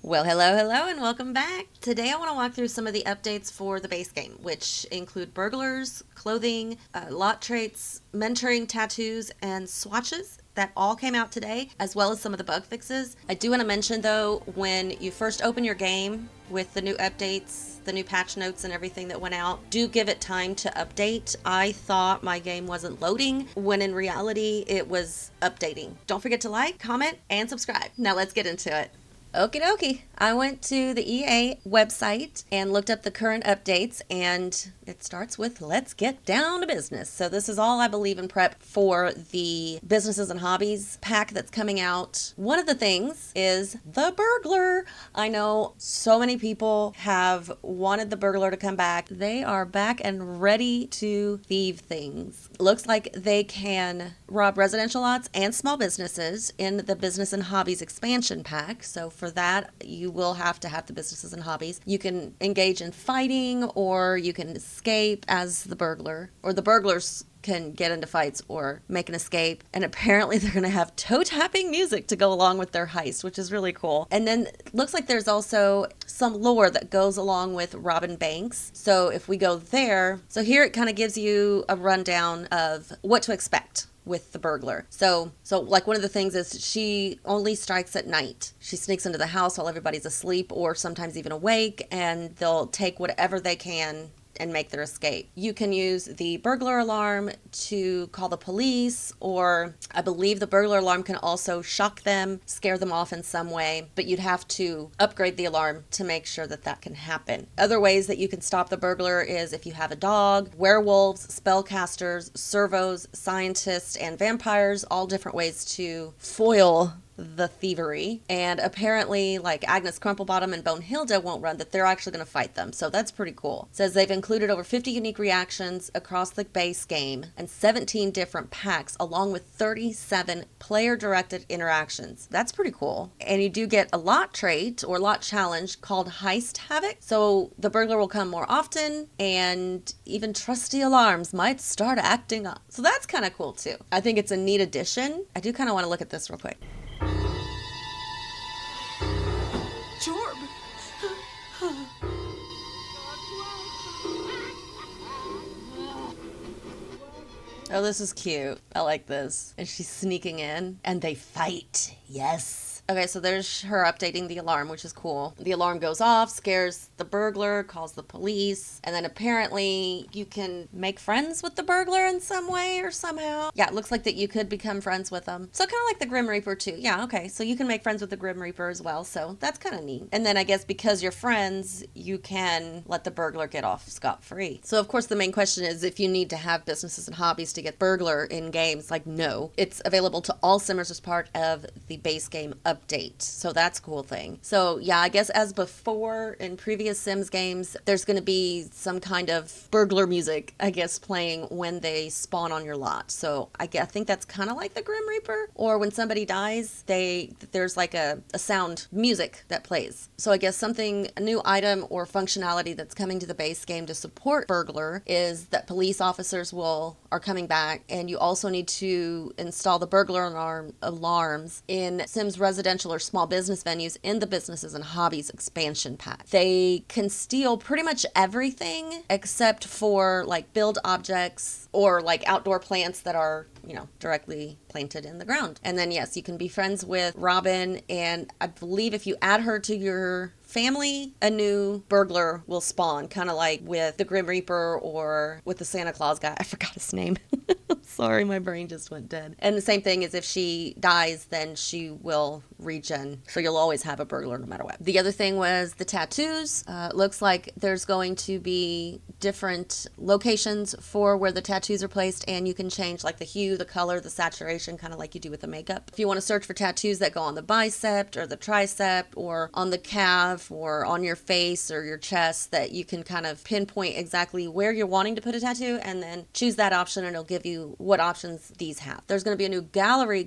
Well, hello, and welcome back. Today I want to walk through some of the updates for the base game, which include burglars, clothing, lot traits, mentoring, tattoos, and swatches that all came out today, as well as some of the bug fixes. I do want to mention though, when you first open your game with the new updates, the new patch notes and everything that went out, do give it time to update. I thought my game wasn't loading when in reality it was updating. Don't forget to like, comment, and subscribe. Now let's get into it. Okie dokie. I went to the EA website and looked up the current updates, and it starts with let's get down to business. So this is all I believe in prep for the businesses and hobbies pack that's coming out. One of the things is the burglar. I know so many people have wanted the burglar to come back. They are back and ready to thieve things. Looks like they can rob residential lots and small businesses in the business and hobbies expansion pack. So for that, you will have to have the businesses and hobbies. You can engage in fighting, or you can escape as the burglar, or the burglars can get into fights or make an escape. And apparently they're going to have toe tapping music to go along with their heist, which is really cool. And then looks like there's also some lore that goes along with robbing banks. So if we go there, so here it kind of gives you a rundown of what to expect with the burglar. So like one of the things is she only strikes at night. She sneaks into the house while everybody's asleep or sometimes even awake, and they'll take whatever they can and make their escape. You can use the burglar alarm to call the police, or I believe the burglar alarm can also shock them, scare them off in some way, but you'd have to upgrade the alarm to make sure that that can happen. Other ways that you can stop the burglar is if you have a dog, werewolves, spellcasters, servos, scientists, and vampires, all different ways to foil the thievery. And apparently like Agnes Crumplebottom and Bonehilda won't run, that they're actually going to fight them. So that's pretty cool. It says they've included over 50 unique reactions across the base game and 17 different packs, along with 37 player directed interactions. That's pretty cool. And you do get a lot trait or lot challenge called Heist Havoc. So the burglar will come more often, and even trusty alarms might start acting up. So that's kind of cool too. I think it's a neat addition. I do kind of want to look at this real quick. Jorb! Oh, this is cute. I like this. And she's sneaking in, and they fight. Yes. Okay, so there's her updating the alarm, which is cool. The alarm goes off, scares the burglar, calls the police, and then apparently you can make friends with the burglar in some way or somehow. Yeah, it looks like that you could become friends with them. So kind of like the Grim Reaper too. Yeah, okay, so you can make friends with the Grim Reaper as well, so that's kind of neat. And then I guess because you're friends, you can let the burglar get off scot-free. So of course the main question is if you need to have businesses and hobbies to get burglar in games. Like, no. It's available to all simmers as part of the base game update. So that's a cool thing. So yeah, I guess as before in previous Sims games, there's going to be some kind of burglar music, I guess, playing when they spawn on your lot. So I think that's kind of like the Grim Reaper, or when somebody dies, there's like a sound music that plays. So I guess a new item or functionality that's coming to the base game to support burglar is that police officers are coming back, and you also need to install the burglar alarms in Sims residential or small business venues in the businesses and hobbies expansion pack. They can steal pretty much everything except for like build objects or like outdoor plants that are, directly planted in the ground. And then yes, you can be friends with Robin, and I believe if you add her to your family, a new burglar will spawn, kind of like with the Grim Reaper or with the Santa Claus guy. I forgot his name. Sorry, my brain just went dead. And the same thing is if she dies, then she will regen. So you'll always have a burglar no matter what. The other thing was the tattoos. Looks like there's going to be different locations for where the tattoos are placed, and you can change like the hue, the color, the saturation, kind of like you do with the makeup. If you want to search for tattoos that go on the bicep or the tricep or on the calf or on your face or your chest, that you can kind of pinpoint exactly where you're wanting to put a tattoo and then choose that option, and it'll give you what options these have. There's going to be a new gallery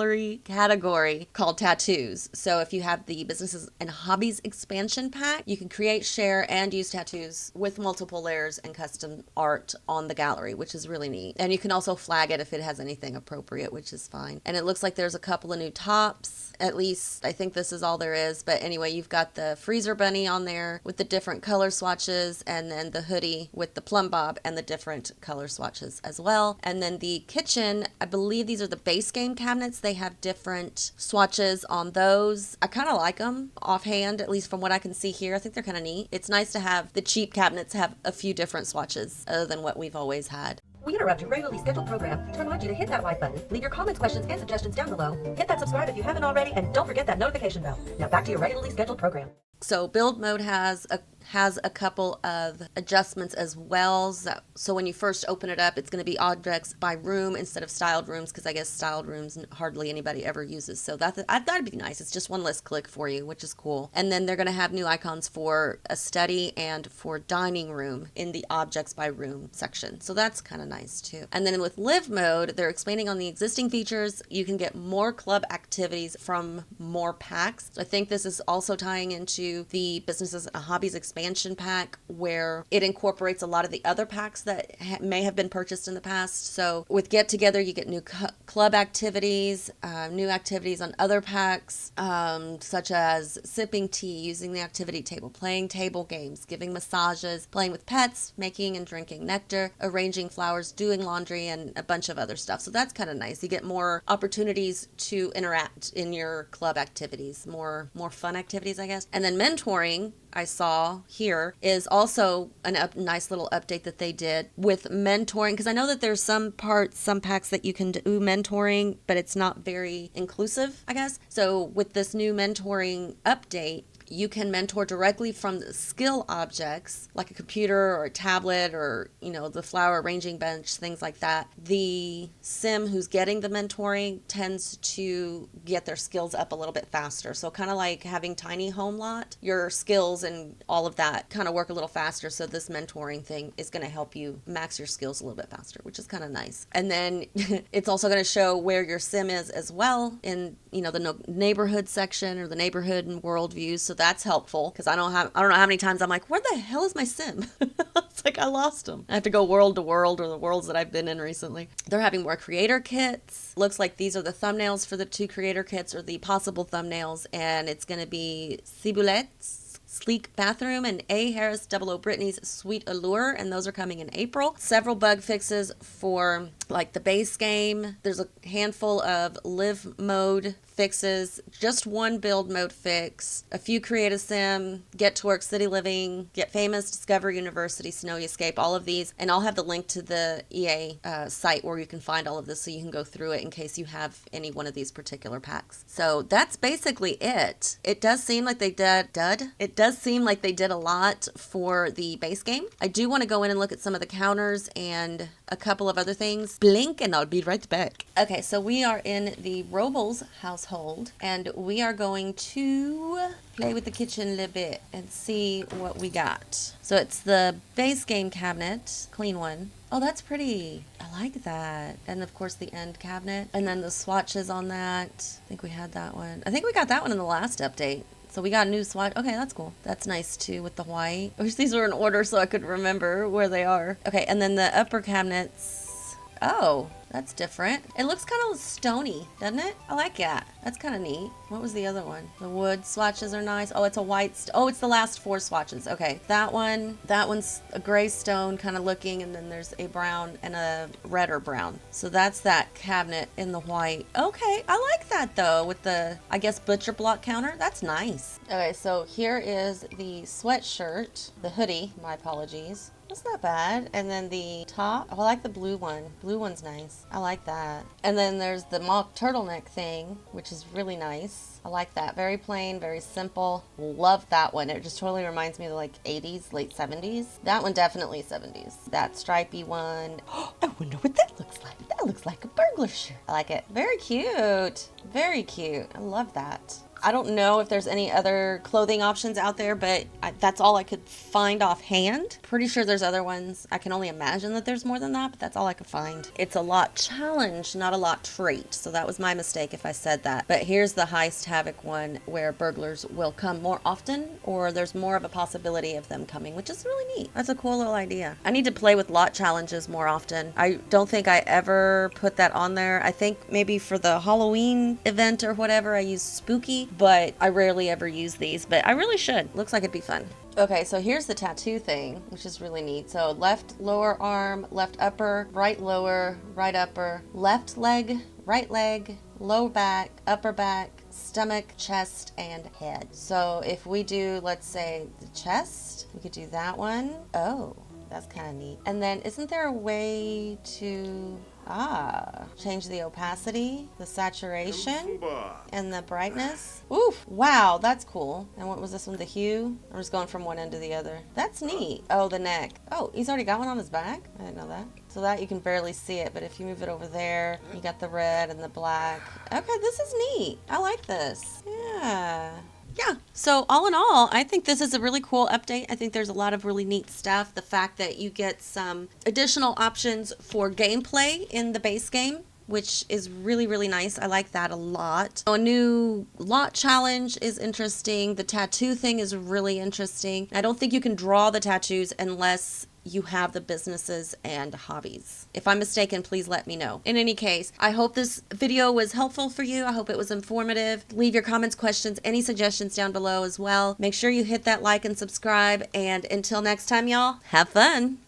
gallery category called tattoos. So if you have the businesses and hobbies expansion pack, you can create, share, and use tattoos with multiple layers and custom art on the gallery, which is really neat. And you can also flag it if it has anything appropriate, which is fine. And it looks like there's a couple of new tops. At least I think this is all there is. But anyway, you've got the freezer bunny on there with the different color swatches, and then the hoodie with the plumb bob and the different color swatches as well. And then the kitchen, I believe these are the base game cabinets. They have different swatches on those. I kind of like them offhand, at least from what I can see here. I think they're kind of neat. It's nice to have the cheap cabinets have a few different swatches other than what we've always had. We interrupt your regularly scheduled program to remind you to hit that like button, leave your comments, questions, and suggestions down below, hit that subscribe if you haven't already, and don't forget that notification bell. Now back to your regularly scheduled program. So build mode has a couple of adjustments as well. So when you first open it up, it's going to be objects by room instead of styled rooms, because I guess styled rooms hardly anybody ever uses. So that'd be nice. It's just one less click for you, which is cool. And then they're going to have new icons for a study and for dining room in the objects by room section. So that's kind of nice too. And then with live mode, they're expanding on the existing features. You can get more club activities from more packs. So I think this is also tying into the businesses and hobbies expansion pack, where it incorporates a lot of the other packs that may have been purchased in the past. So with Get Together, you get new club activities, new activities on other packs, such as sipping tea, using the activity table, playing table games, giving massages, playing with pets, making and drinking nectar, arranging flowers, doing laundry, and a bunch of other stuff. So that's kind of nice. You get more opportunities to interact in your club activities, more fun activities, I guess. And then mentoring, I saw here, is also a nice little update that they did with mentoring, because I know that there's some packs that you can do mentoring, but it's not very inclusive, I guess. So with this new mentoring update, you can mentor directly from the skill objects, like a computer or a tablet or, the flower arranging bench, things like that. The sim who's getting the mentoring tends to get their skills up a little bit faster. So kind of like having Tiny Home Lot, your skills and all of that kind of work a little faster. So this mentoring thing is going to help you max your skills a little bit faster, which is kind of nice. And then it's also going to show where your sim is as well in, the neighborhood section or the neighborhood and world views. So that's helpful, because I don't know how many times I'm like, where the hell is my sim? It's like I lost them. I have to go world to world, or the worlds that I've been in recently. They're having more creator kits. Looks like these are the thumbnails for the 2 creator kits, or the possible thumbnails, and it's going to be Cibulette's Sleek Bathroom and A. Harris 00 Brittany's Sweet Allure, and those are coming in April. Several bug fixes for like the base game. There's a handful of live mode fixes, just one build mode fix, a few creative sim, Get to Work, City Living, Get Famous, Discover University, Snowy Escape, all of these. And I'll have the link to the EA site where you can find all of this, so you can go through it in case you have any one of these particular packs. So that's basically it. It does seem like they did a lot for the base game. I do want to go in and look at some of the counters and a couple of other things. Blink and I'll be right back. Okay, so we are in the Robles household, and we are going to play with the kitchen a little bit and see what we got. So it's the base game cabinet, clean one. Oh, that's pretty. I like that. And of course the end cabinet, and then the swatches on that. I think we had that one. I think we got that one in the last update. So we got a new swatch. Okay, that's cool. That's nice too with the white. I wish these were in order so I could remember where they are. Okay, and then the upper cabinets. Oh, that's different. It looks kind of stony, doesn't it? I like that. That's kind of neat. What was the other one? The wood swatches are nice. Oh, it's a white. It's the last 4 swatches. Okay, that one's a gray stone kind of looking, and then there's a brown and a redder brown. So that's that cabinet in the white. Okay, I like that though with the, I guess, butcher block counter. That's nice. Okay, so here is the sweatshirt, the hoodie. My apologies. That's not bad. And then the top, oh, I like the blue one. Blue one's nice. I like that. And then there's the mock turtleneck thing, which is really nice. I like that. Very plain, very simple. Love that one. It just totally reminds me of like 80s, late 70s. That one definitely 70s. That stripy one. I wonder what that looks like. That looks like a burglar shirt. I like it. Very cute. Very cute. I love that. I don't know if there's any other clothing options out there, but that's all I could find offhand. Pretty sure there's other ones. I can only imagine that there's more than that, but that's all I could find. It's a lot challenge, not a lot trait. So that was my mistake if I said that. But here's the Heist Havoc one where burglars will come more often, or there's more of a possibility of them coming, which is really neat. That's a cool little idea. I need to play with lot challenges more often. I don't think I ever put that on there. I think maybe for the Halloween event or whatever, I use Spooky, but I rarely ever use these, but I really should. Looks like it'd be fun. Okay, so here's the tattoo thing, which is really neat. So left lower arm, left upper, right lower, right upper, left leg, right leg, low back, upper back, stomach, chest, and head. So if we do, let's say, the chest, we could do that one. Oh, that's kind of neat. And then isn't there a way to change the opacity, the saturation, and the brightness? Oof, wow, that's cool. And what was this one, the hue? I'm just going from one end to the other. That's neat. Oh, the neck. Oh, he's already got one on his back? I didn't know that. So that you can barely see it, but if you move it over there, you got the red and the black. Okay, this is neat. I like this. Yeah, so all in all, I think this is a really cool update. I think there's a lot of really neat stuff. The fact that you get some additional options for gameplay in the base game, which is really, really nice. I like that a lot. A new lot challenge is interesting. The tattoo thing is really interesting. I don't think you can draw the tattoos unless you have the businesses and hobbies. If I'm mistaken, please let me know. In any case, I hope this video was helpful for you. I hope it was informative. Leave your comments, questions, any suggestions down below as well. Make sure you hit that like and subscribe. And until next time, y'all, have fun.